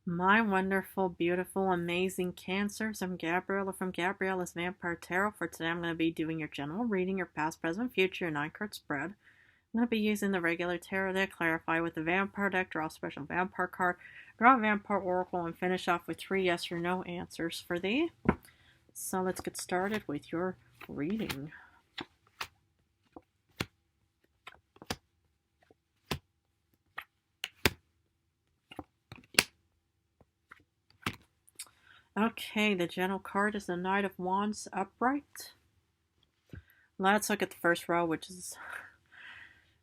My wonderful, beautiful, amazing Cancers. I'm Gabriella from Gabriella's Vampire Tarot. For today, I'm going to be doing your general reading, your past, present, future, your 9-card spread. I'm going to be using the regular tarot deck, clarify with the vampire deck, draw a special vampire card, draw a vampire oracle, and finish off with 3 yes or no answers for thee. So let's get started with your reading. Okay, the general card is the Knight of Wands upright. Let's look at the first row, which is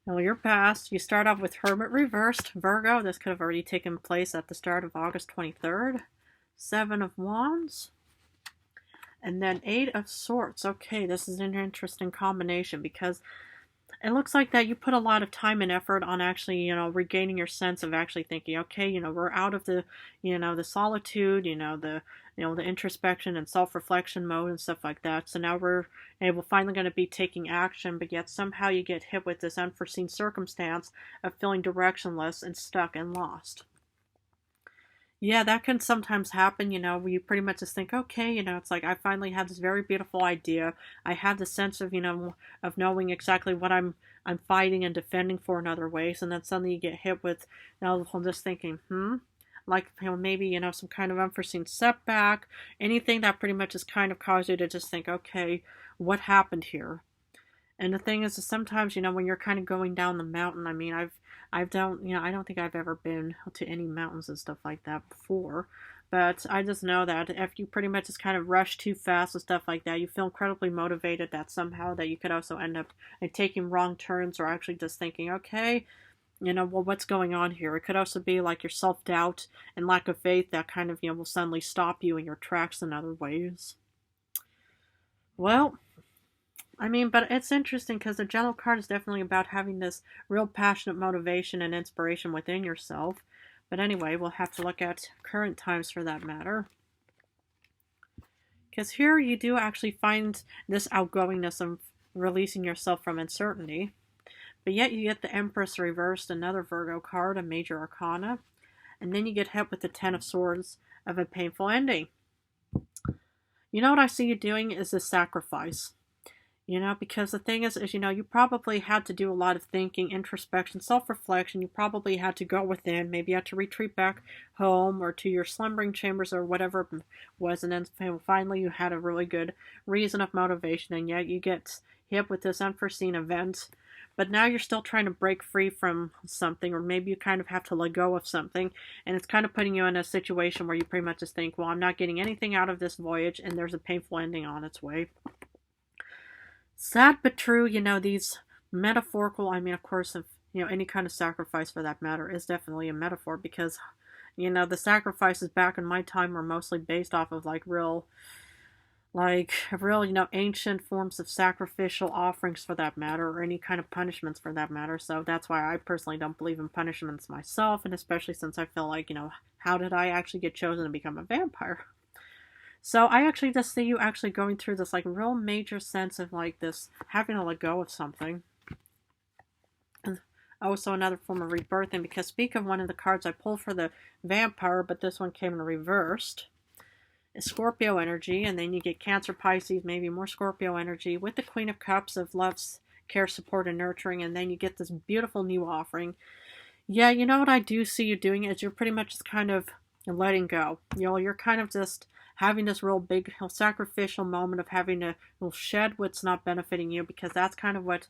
your past. You start off with Hermit reversed, Virgo. This could have already taken place at the start of August 23rd. 7 of Wands. And then 8 of Swords. Okay, this is an interesting combination because it looks like that you put a lot of time and effort on actually, regaining your sense of actually thinking, okay, we're out of the, the solitude, the introspection and self-reflection mode and stuff like that. So now we're finally going to be taking action, but yet somehow you get hit with this unforeseen circumstance of feeling directionless and stuck and lost. Yeah, that can sometimes happen, where you pretty much just think, okay, it's like I finally had this very beautiful idea. I had the sense of, of knowing exactly what I'm fighting and defending for in other ways, and then suddenly you get hit with, just thinking, like, maybe, some kind of unforeseen setback, anything that pretty much just kind of caused you to just think, okay, what happened here? And the thing is sometimes, when you're kind of going down the mountain, I mean, I don't think I've ever been to any mountains and stuff like that before. But I just know that if you pretty much just kind of rush too fast and stuff like that, you feel incredibly motivated that somehow that you could also end up taking wrong turns or actually just thinking, okay, well, what's going on here? It could also be like your self-doubt and lack of faith that kind of, will suddenly stop you in your tracks in other ways. Well, I mean, but it's interesting because the general card is definitely about having this real passionate motivation and inspiration within yourself. But anyway, we'll have to look at current times for that matter. Because here you do actually find this outgoingness of releasing yourself from uncertainty. But yet you get the Empress reversed, another Virgo card, a major arcana. And then you get hit with the 10 of Swords of a painful ending. You know what I see you doing is a sacrifice. Because the thing is, you probably had to do a lot of thinking, introspection, self-reflection. You probably had to go within, maybe you had to retreat back home or to your slumbering chambers or whatever it was. And then finally you had a really good reason of motivation, and yet you get hit with this unforeseen event. But now you're still trying to break free from something, or maybe you kind of have to let go of something. And it's kind of putting you in a situation where you pretty much just think, well, I'm not getting anything out of this voyage, and there's a painful ending on its way. Sad but true, these metaphorical, I mean, of course, if, any kind of sacrifice for that matter is definitely a metaphor because, the sacrifices back in my time were mostly based off of real, ancient forms of sacrificial offerings for that matter, or any kind of punishments for that matter. So that's why I personally don't believe in punishments myself, and especially since I feel like, how did I actually get chosen to become a vampire? So I actually just see you actually going through this real major sense of this having to let go of something. And also another form of rebirthing, because speak of one of the cards I pulled for the vampire, but this one came in reversed, is Scorpio energy, and then you get Cancer, Pisces, maybe more Scorpio energy with the Queen of Cups of love, care, support, and nurturing, and then you get this beautiful new offering. Yeah, what I do see you doing is you're pretty much just kind of letting go. You're kind of just having this real big sacrificial moment of having to shed what's not benefiting you, because that's kind of what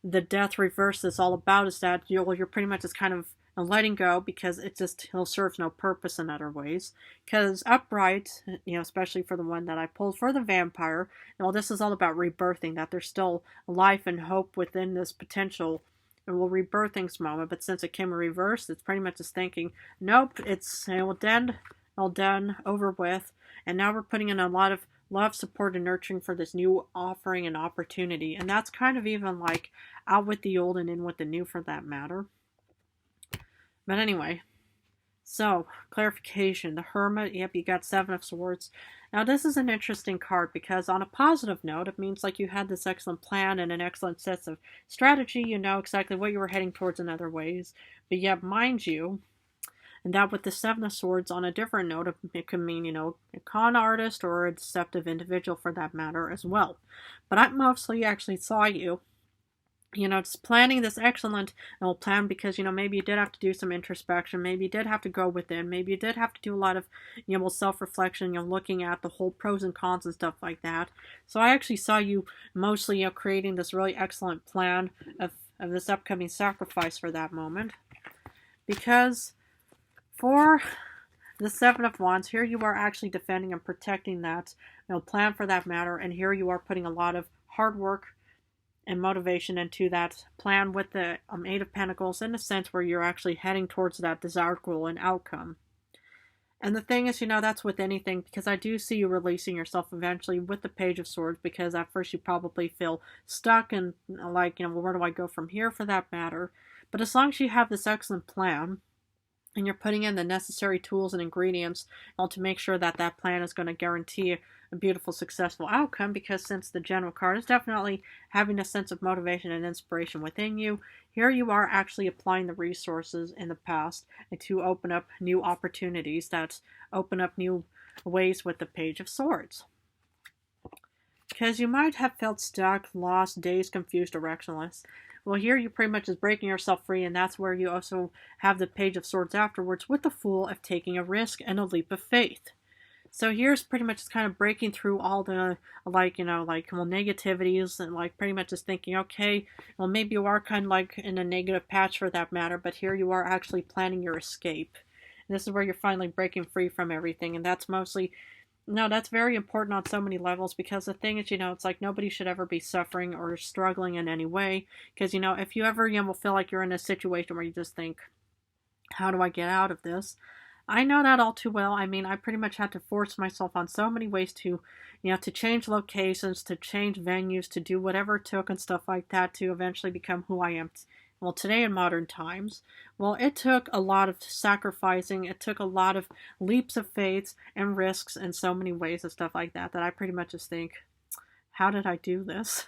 the death reverse is all about, is that you're pretty much just kind of letting go because it just serves no purpose in other ways. Because upright, especially for the one that I pulled for the vampire, this is all about rebirthing, that there's still life and hope within this potential rebirthing moment. But since it came in reverse, it's pretty much just thinking, nope, it's dead, all done, over with. And now we're putting in a lot of love, support, and nurturing for this new offering and opportunity. And that's kind of even out with the old and in with the new for that matter. But anyway, so clarification. The Hermit, yep, you got 7 of Swords. Now this is an interesting card because on a positive note, it means you had this excellent plan and an excellent sense of strategy. You know exactly what you were heading towards in other ways. But yet, mind you, And that with the Seven of Swords on a different note, it could mean, a con artist or a deceptive individual for that matter as well. But I mostly actually saw you just planning this excellent plan because, maybe you did have to do some introspection. Maybe you did have to go within. Maybe you did have to do a lot of, self-reflection, looking at the whole pros and cons and stuff like that. So I actually saw you mostly, creating this really excellent plan of this upcoming sacrifice for that moment. Because for the Seven of Wands, here you are actually defending and protecting that, plan for that matter. And here you are putting a lot of hard work and motivation into that plan with the Eight of Pentacles in a sense where you're actually heading towards that desired goal and outcome. And the thing is, that's with anything, because I do see you releasing yourself eventually with the Page of Swords, because at first you probably feel stuck and like, where do I go from here for that matter? But as long as you have this excellent plan, and you're putting in the necessary tools and ingredients to make sure that that plan is going to guarantee a beautiful, successful outcome, because since the General card is definitely having a sense of motivation and inspiration within you, here you are actually applying the resources in the past to open up new opportunities that open up new ways with the Page of Swords. Because you might have felt stuck, lost, dazed, confused, directionless. Well, here you pretty much is breaking yourself free, and that's where you also have the Page of Swords afterwards with the Fool of taking a risk and a leap of faith. So here's pretty much just kind of breaking through all the, negativities and, pretty much just thinking, okay, well, maybe you are kind of, in a negative patch for that matter, but here you are actually planning your escape. And this is where you're finally breaking free from everything, and that's mostly... No, that's very important on so many levels, because the thing is, it's like nobody should ever be suffering or struggling in any way. Because, if you ever, will feel like you're in a situation where you just think, how do I get out of this? I know that all too well. I mean, I pretty much had to force myself on so many ways to, to change locations, to change venues, to do whatever it took and stuff like that to eventually become who I am today in modern times. Well, it took a lot of sacrificing. It took a lot of leaps of faith and risks in so many ways and stuff like that, that I pretty much just think, how did I do this?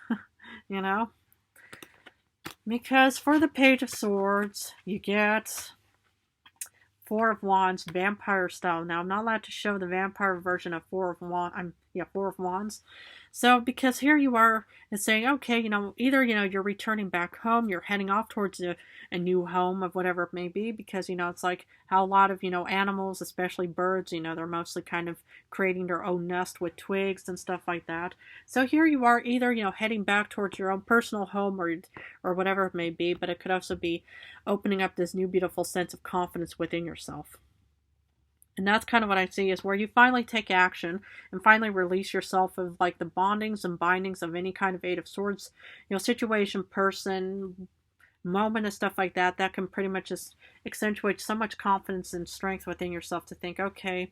Because for the Page of Swords, you get Four of Wands, vampire style. Now, I'm not allowed to show the vampire version of Four of Wands. So, because here you are saying, okay, either, you're returning back home, you're heading off towards a new home of whatever it may be, because, it's like how a lot of, animals, especially birds, they're mostly kind of creating their own nest with twigs and stuff like that. So here you are either, heading back towards your own personal home or whatever it may be, but it could also be opening up this new beautiful sense of confidence within yourself. And that's kind of what I see is where you finally take action and finally release yourself of the bondings and bindings of any kind of Eight of Swords, situation, person, moment and stuff like that. That can pretty much just accentuate so much confidence and strength within yourself to think, okay,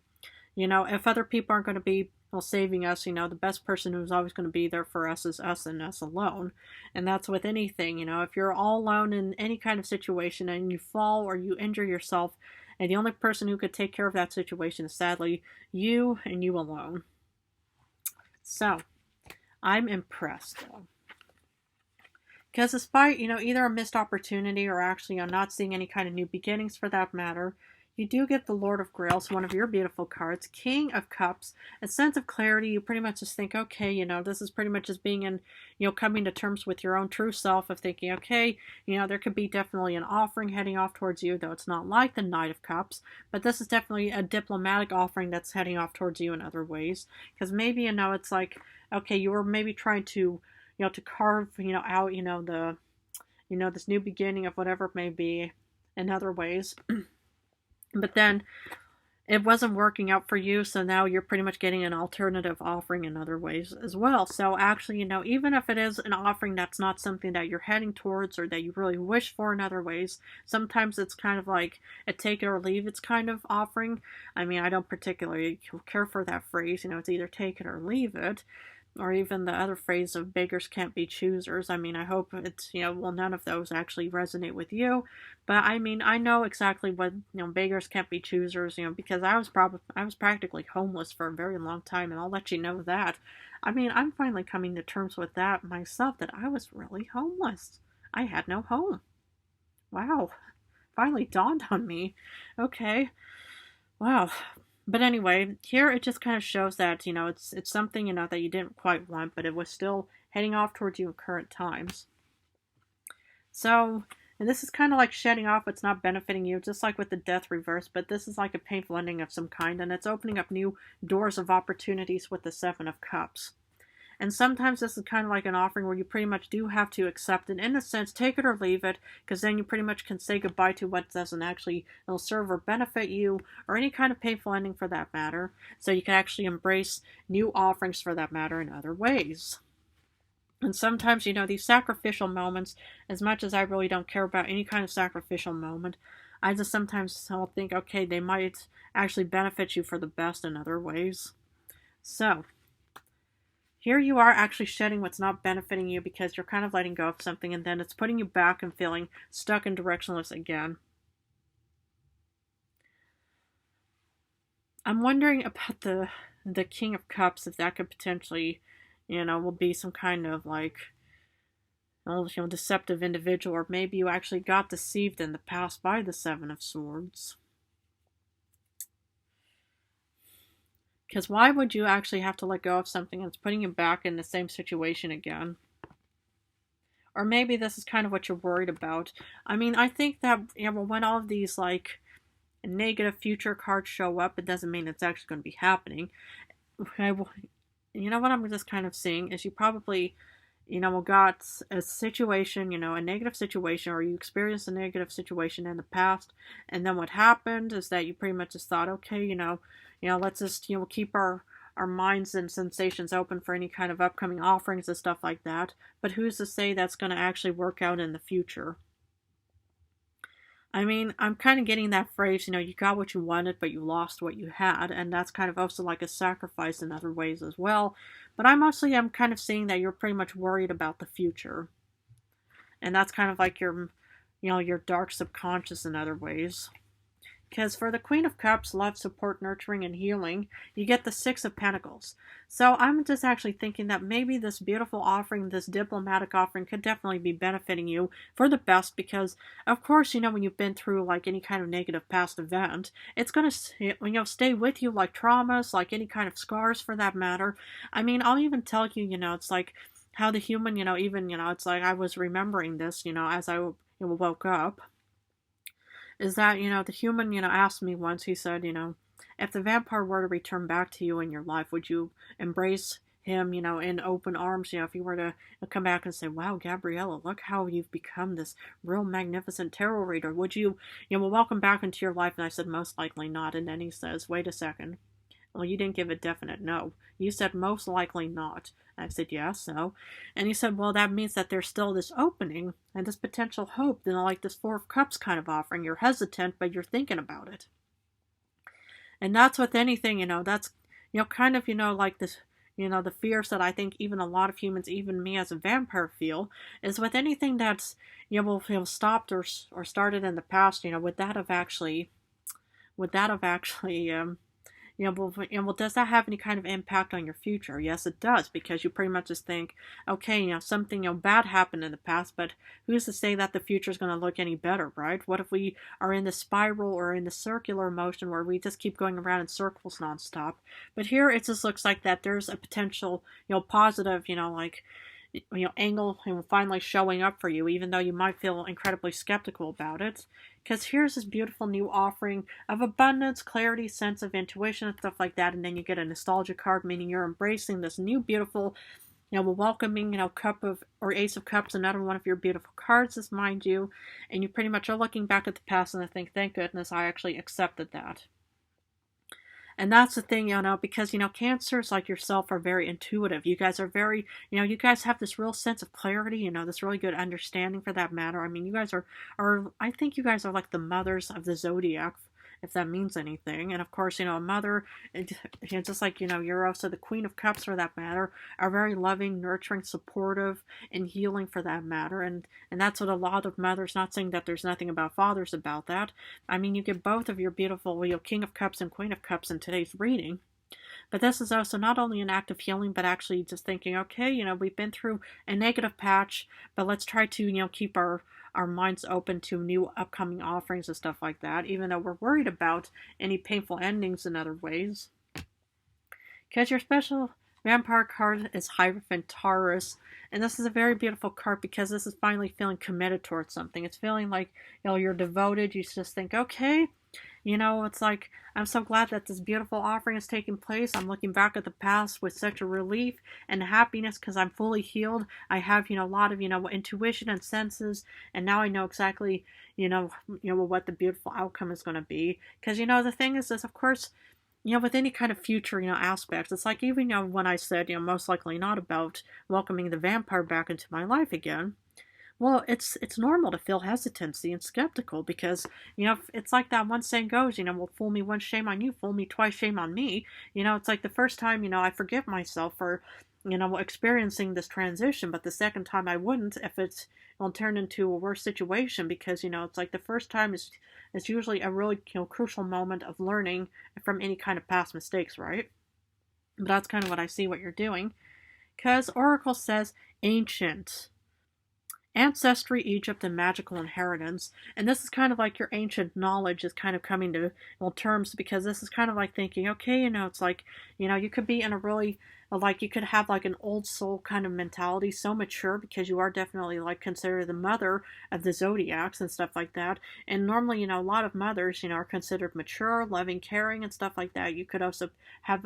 if other people aren't going to be saving us, the best person who's always going to be there for us is us and us alone. And that's with anything, if you're all alone in any kind of situation and you fall or you injure yourself, and the only person who could take care of that situation is sadly you and you alone. So, I'm impressed though. Because despite, either a missed opportunity or actually not seeing any kind of new beginnings for that matter, you do get the Lord of Grails, one of your beautiful cards, King of Cups, a sense of clarity. You pretty much just think, okay, this is pretty much just being in, coming to terms with your own true self of thinking, okay, there could be definitely an offering heading off towards you, though it's not like the Knight of Cups, but this is definitely a diplomatic offering that's heading off towards you in other ways. Because maybe, it's like, okay, you were maybe trying to, to carve, out, this new beginning of whatever it may be in other ways. But then it wasn't working out for you, so now you're pretty much getting an alternative offering in other ways as well. So actually, even if it is an offering that's not something that you're heading towards or that you really wish for in other ways, sometimes it's kind of like a take it or leave it's kind of offering. I mean, I don't particularly care for that phrase, it's either take it or leave it. Or even the other phrase of beggars can't be choosers. I mean, I hope it's, none of those actually resonate with you. But I mean, I know exactly what, beggars can't be choosers, because I was practically homeless for a very long time, and I'll let you know that. I mean, I'm finally coming to terms with that myself, that I was really homeless. I had no home. Wow. finally dawned on me. Okay. Wow. But anyway, here it just kind of shows that, it's something, that you didn't quite want, but it was still heading off towards you in current times. So, and this is kind of like shedding off what's not benefiting you, just like with the death reverse, but this is like a painful ending of some kind, and it's opening up new doors of opportunities with the Seven of Cups. And sometimes this is kind of like an offering where you pretty much do have to accept it, in a sense, take it or leave it, because then you pretty much can say goodbye to what doesn't actually serve or benefit you, or any kind of painful ending for that matter. So you can actually embrace new offerings for that matter in other ways. And sometimes, these sacrificial moments, as much as I really don't care about any kind of sacrificial moment, I just sometimes think, okay, they might actually benefit you for the best in other ways. So, here you are actually shedding what's not benefiting you because you're kind of letting go of something, and then it's putting you back and feeling stuck and directionless again. I'm wondering about the King of Cups, if that could potentially, will be some kind of like, deceptive individual, or maybe you actually got deceived in the past by the Seven of Swords. Because why would you actually have to let go of something that's putting you back in the same situation again? Or maybe this is kind of what you're worried about. I mean, I think that, when all of these, like, negative future cards show up, it doesn't mean it's actually going to be happening. What I'm just kind of seeing is you probably, got a situation, a negative situation, or you experienced a negative situation in the past, and then what happened is that you pretty much just thought, okay, let's just, keep our minds and sensations open for any kind of upcoming offerings and stuff like that. But who's to say that's going to actually work out in the future? I mean, I'm kind of getting that phrase, you got what you wanted, but you lost what you had. And that's kind of also like a sacrifice in other ways as well. But I'm kind of seeing that you're pretty much worried about the future. And that's kind of like your dark subconscious in other ways. Because for the Queen of Cups, love, support, nurturing, and healing, you get the Six of Pentacles. So I'm just actually thinking that maybe this beautiful offering, this diplomatic offering, could definitely be benefiting you for the best. Because, of course, when you've been through like any kind of negative past event, it's going to, stay with you like traumas, like any kind of scars for that matter. I mean, I'll even tell you, it's like how the human, it's like I was remembering this, as I woke up. Is that, the human, asked me once, he said, if the vampire were to return back to you in your life, would you embrace him, in open arms? If he were to come back and say, wow, Gabriella, look how you've become this real magnificent tarot reader. Would you, welcome back into your life? And I said, most likely not. And then he says, wait a second. Well, you didn't give a definite no. You said most likely not. I said, yes, so. And he said, well, that means that there's still this opening and this potential hope, like this Four of Cups kind of offering. You're hesitant, but you're thinking about it. And that's with anything, that's, kind of, like this, the fears that I think even a lot of humans, even me as a vampire, feel, is with anything that's, stopped or started in the past, would that have actually, well, does that have any kind of impact on your future? Yes, it does, because you pretty much just think, okay, something, bad happened in the past, but who's to say that the future is going to look any better, right? What if we are in the spiral or in the circular motion where we just keep going around in circles nonstop? But here it just looks like that there's a potential, positive, angle finally showing up for you, even though you might feel incredibly skeptical about it. Because here's this beautiful new offering of abundance, clarity, sense of intuition, and stuff like that. And then you get a nostalgia card, meaning you're embracing this new beautiful, welcoming, cup of, or Ace of Cups, another one of your beautiful cards, is mind you. And you pretty much are looking back at the past and I think, thank goodness I actually accepted that. And that's the thing, because, Cancers like yourself are very intuitive. You guys are very, you guys have this real sense of clarity, this really good understanding for that matter. I mean, you guys are I think you guys are like the mothers of the zodiac, if that means anything. And of course, a mother, just like, you're also the Queen of Cups for that matter, are very loving, nurturing, supportive, and healing for that matter. And that's what a lot of mothers, not saying that there's nothing about fathers about that. I mean, you get both of your beautiful, King of Cups and Queen of Cups in today's reading. But this is also not only an act of healing, but actually just thinking, okay, we've been through a negative patch, but let's try to, keep our our minds open to new upcoming offerings and stuff like that, even though we're worried about any painful endings in other ways. Because your special vampire card is Hierophant Taurus, and this is a very beautiful card because this is finally feeling committed towards something. It's feeling like, you're devoted. You just think, okay, it's like, I'm so glad that this beautiful offering is taking place. I'm looking back at the past with such a relief and happiness because I'm fully healed. I have, a lot of, intuition and senses, and now I know exactly, what the beautiful outcome is going to be. Because, the thing is, of course, with any kind of future, aspects, it's like even, when I said, most likely not about welcoming the vampire back into my life again. Well, it's normal to feel hesitancy and skeptical because, it's like that one saying goes, well, fool me once, shame on you, fool me twice, shame on me. It's like the first time, I forgive myself for, experiencing this transition, but the second time I wouldn't if it will turn into a worse situation because, it's like the first time is usually a really, crucial moment of learning from any kind of past mistakes, right? But that's kind of what I see what you're doing. Because Oracle says ancient. Ancestry, Egypt, and magical inheritance. And this is kind of like your ancient knowledge is kind of coming to terms because this is kind of like thinking, okay, it's like, you could be in a really, like, you could have like an old soul kind of mentality, so mature because you are definitely like considered the mother of the zodiacs and stuff like that. And normally, a lot of mothers, are considered mature, loving, caring, and stuff like that. You could also have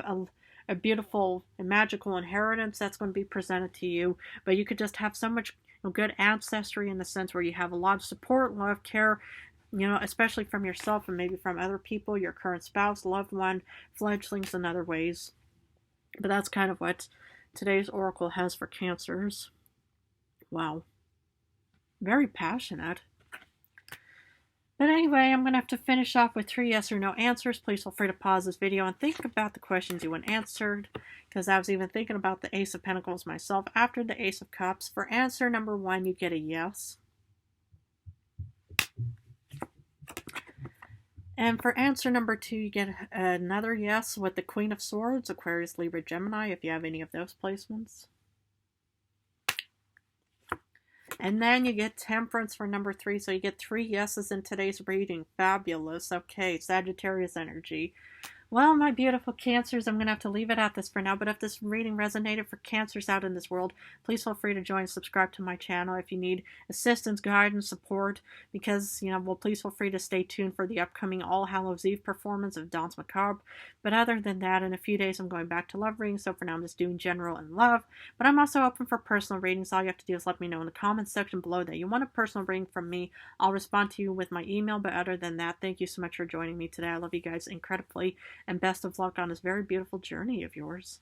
a beautiful and magical inheritance that's going to be presented to you, but you could just have so much good ancestry in the sense where you have a lot of support, love, care, especially from yourself and maybe from other people, your current spouse, loved one, fledglings, and other ways. But that's kind of what today's oracle has for Cancers. Wow. Very passionate. But anyway, I'm going to have to finish off with 3 yes or no answers. Please feel free to pause this video and think about the questions you want answered. Because I was even thinking about the Ace of Pentacles myself after the Ace of Cups. For answer number 1, you get a yes. And for answer number 2, you get another yes with the Queen of Swords, Aquarius, Libra, Gemini, if you have any of those placements. And then you get Temperance for number 3, so you get 3 yeses in today's reading. Fabulous. Okay, Sagittarius energy. Well, my beautiful Cancers, I'm going to have to leave it at this for now, but if this reading resonated for Cancers out in this world, please feel free to join and subscribe to my channel if you need assistance, guidance, support, because, please feel free to stay tuned for the upcoming All Hallows Eve performance of Danse Macabre. But other than that, in a few days, I'm going back to love readings, so for now I'm just doing general and love, but I'm also open for personal readings. All you have to do is let me know in the comments section below that you want a personal reading from me. I'll respond to you with my email, but other than that, thank you so much for joining me today. I love you guys incredibly. And best of luck on this very beautiful journey of yours.